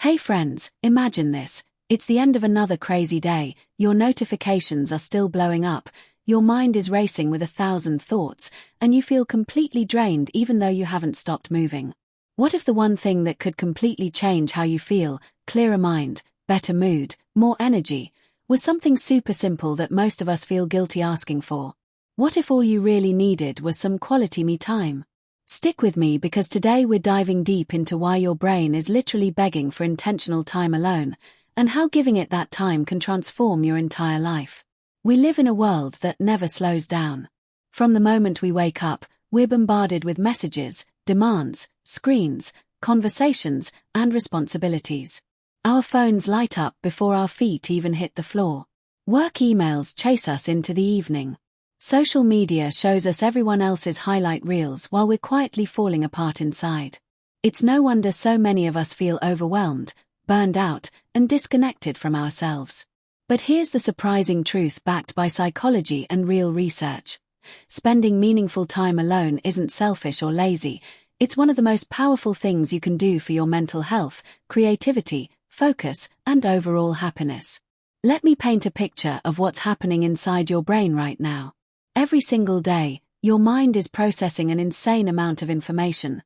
Hey friends, imagine this. It's the end of another crazy day, your notifications are still blowing up, your mind is racing with 1,000 thoughts, and you feel completely drained even though you haven't stopped moving. What if the one thing that could completely change how you feel, clearer mind, better mood, more energy, was something super simple that most of us feel guilty asking for? What if all you really needed was some quality me time? Stick with me because today we're diving deep into why your brain is literally begging for intentional time alone, and how giving it that time can transform your entire life. We live in a world that never slows down. From the moment we wake up, we're bombarded with messages, demands, screens, conversations, and responsibilities. Our phones light up before our feet even hit the floor. Work emails chase us into the evening. Social media shows us everyone else's highlight reels while we're quietly falling apart inside. It's no wonder so many of us feel overwhelmed, burned out, and disconnected from ourselves. But here's the surprising truth backed by psychology and real research. Spending meaningful time alone isn't selfish or lazy. It's one of the most powerful things you can do for your mental health, creativity, focus, and overall happiness. Let me paint a picture of what's happening inside your brain right now. Every single day, your mind is processing an insane amount of information,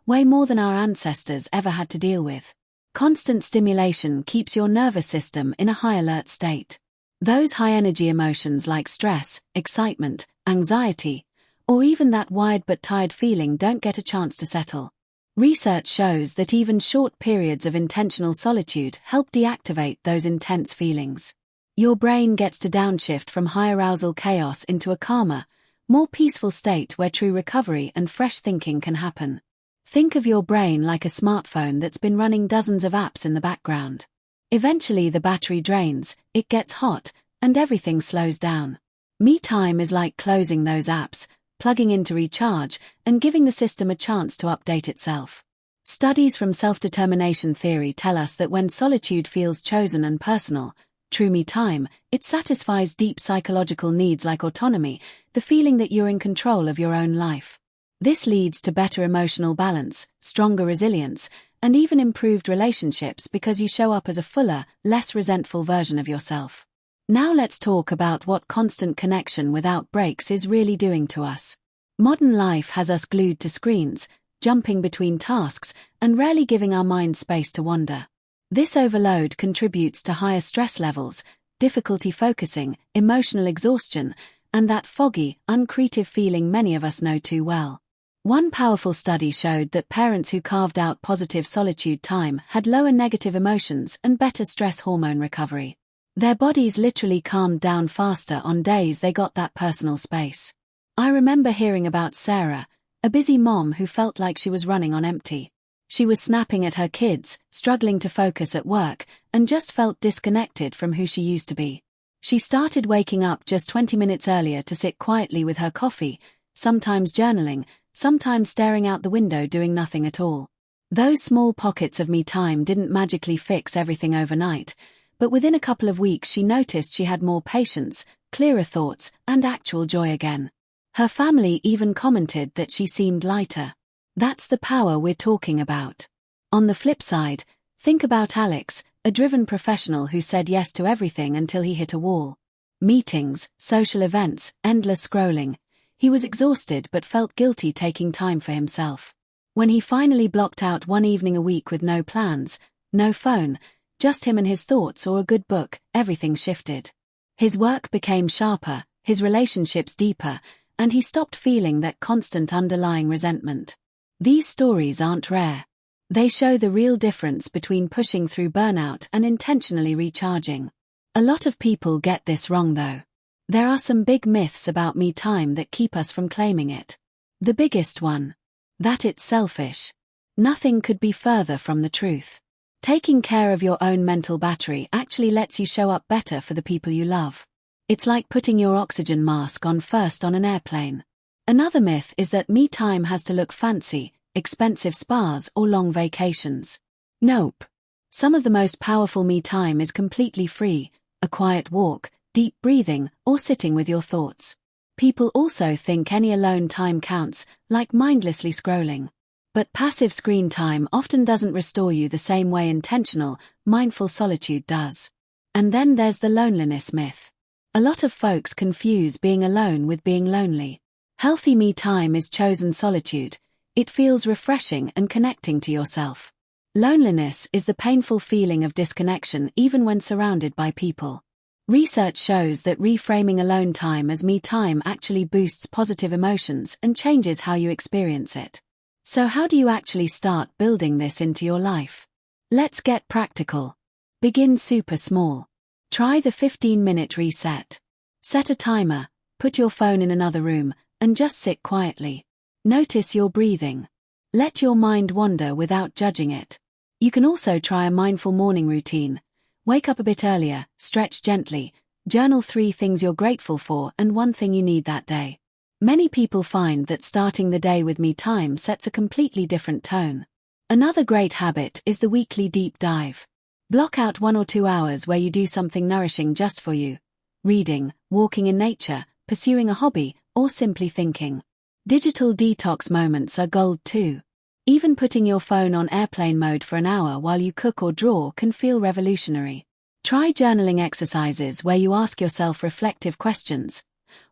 way more than our ancestors ever had to deal with. Constant stimulation keeps your nervous system in a high alert state. Those high-energy emotions like stress, excitement, anxiety, or even that wired but tired feeling don't get a chance to settle. Research shows that even short periods of intentional solitude help deactivate those intense feelings. Your brain gets to downshift from high-arousal chaos into a calmer, more peaceful state where true recovery and fresh thinking can happen. Think of your brain like a smartphone that's been running dozens of apps in the background. Eventually the battery drains, it gets hot, and everything slows down. Me time is like closing those apps, plugging in to recharge, and giving the system a chance to update itself. Studies from self-determination theory tell us that when solitude feels chosen and personal, true me time, it satisfies deep psychological needs like autonomy, the feeling that you're in control of your own life. This leads to better emotional balance, stronger resilience, and even improved relationships because you show up as a fuller, less resentful version of yourself. Now let's talk about what constant connection without breaks is really doing to us. Modern life has us glued to screens, jumping between tasks, and rarely giving our minds space to wander. This overload contributes to higher stress levels, difficulty focusing, emotional exhaustion, and that foggy, uncreative feeling many of us know too well. One powerful study showed that parents who carved out positive solitude time had lower negative emotions and better stress hormone recovery. Their bodies literally calmed down faster on days they got that personal space. I remember hearing about Sarah, a busy mom who felt like she was running on empty. She was snapping at her kids, struggling to focus at work, and just felt disconnected from who she used to be. She started waking up just 20 minutes earlier to sit quietly with her coffee, sometimes journaling, sometimes staring out the window doing nothing at all. Those small pockets of me time didn't magically fix everything overnight, but within a couple of weeks she noticed she had more patience, clearer thoughts, and actual joy again. Her family even commented that she seemed lighter. That's the power we're talking about. On the flip side, think about Alex, a driven professional who said yes to everything until he hit a wall. Meetings, social events, endless scrolling. He was exhausted but felt guilty taking time for himself. When he finally blocked out one evening a week with no plans, no phone, just him and his thoughts or a good book, everything shifted. His work became sharper, his relationships deeper, and he stopped feeling that constant underlying resentment. These stories aren't rare. They show the real difference between pushing through burnout and intentionally recharging. A lot of people get this wrong though. There are some big myths about me time that keep us from claiming it. The biggest one: that it's selfish. Nothing could be further from the truth. Taking care of your own mental battery actually lets you show up better for the people you love. It's like putting your oxygen mask on first on an airplane. Another myth is that me time has to look fancy, expensive spas or long vacations. Nope. Some of the most powerful me time is completely free, a quiet walk, deep breathing, or sitting with your thoughts. People also think any alone time counts, like mindlessly scrolling. But passive screen time often doesn't restore you the same way intentional, mindful solitude does. And then there's the loneliness myth. A lot of folks confuse being alone with being lonely. Healthy me time is chosen solitude. It feels refreshing and connecting to yourself. Loneliness is the painful feeling of disconnection even when surrounded by people. Research shows that reframing alone time as me time actually boosts positive emotions and changes how you experience it. So how do you actually start building this into your life? Let's get practical. Begin super small. Try the 15-minute reset. Set a timer, put your phone in another room, and just sit quietly. Notice your breathing. Let your mind wander without judging it. You can also try a mindful morning routine. Wake up a bit earlier, stretch gently, journal 3 things you're grateful for and 1 thing you need that day. Many people find that starting the day with me time sets a completely different tone. Another great habit is the weekly deep dive. Block out 1 or 2 hours where you do something nourishing just for you. Reading, walking in nature, pursuing a hobby, or simply thinking. Digital detox moments are gold too. Even putting your phone on airplane mode for an hour while you cook or draw can feel revolutionary. Try journaling exercises where you ask yourself reflective questions.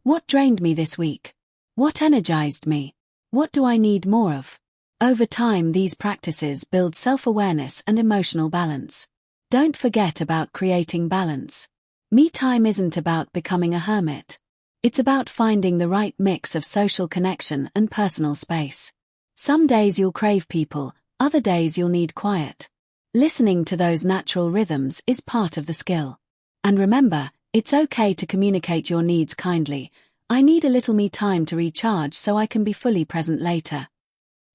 What drained me this week? What energized me? What do I need more of? Over time, these practices build self-awareness and emotional balance. Don't forget about creating balance. Me time isn't about becoming a hermit. It's about finding the right mix of social connection and personal space. Some days you'll crave people, other days you'll need quiet. Listening to those natural rhythms is part of the skill. And remember, it's okay to communicate your needs kindly. I need a little me time to recharge so I can be fully present later.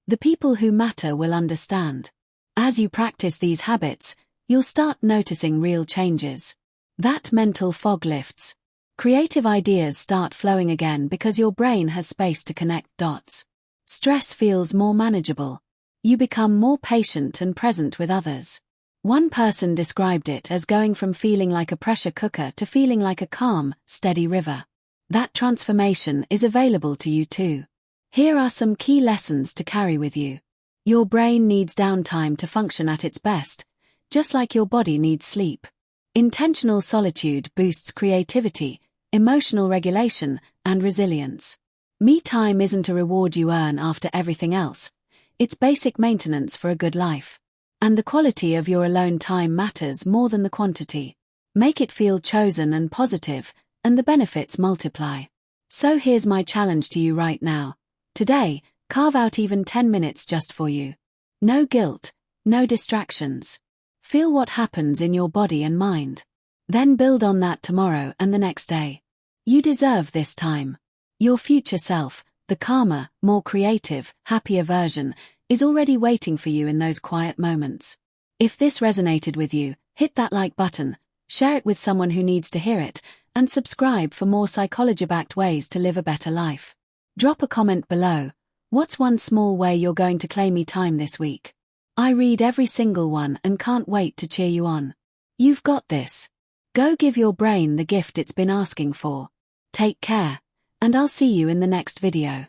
The people who matter will understand. As you practice these habits, you'll start noticing real changes. That mental fog lifts. Creative ideas start flowing again because your brain has space to connect dots. Stress feels more manageable. You become more patient and present with others. One person described it as going from feeling like a pressure cooker to feeling like a calm, steady river. That transformation is available to you too. Here are some key lessons to carry with you. Your brain needs downtime to function at its best, just like your body needs sleep. Intentional solitude boosts creativity, emotional regulation, and resilience. Me time isn't a reward you earn after everything else. It's basic maintenance for a good life. And the quality of your alone time matters more than the quantity. Make it feel chosen and positive, and the benefits multiply. So here's my challenge to you right now. Today, carve out even 10 minutes just for you. No guilt, no distractions. Feel what happens in your body and mind. Then build on that tomorrow and the next day. You deserve this time. Your future self, the calmer, more creative, happier version, is already waiting for you in those quiet moments. If this resonated with you, hit that like button, share it with someone who needs to hear it, and subscribe for more psychology-backed ways to live a better life. Drop a comment below. What's one small way you're going to claim me time this week? I read every single one and can't wait to cheer you on. You've got this. Go give your brain the gift it's been asking for. Take care, and I'll see you in the next video.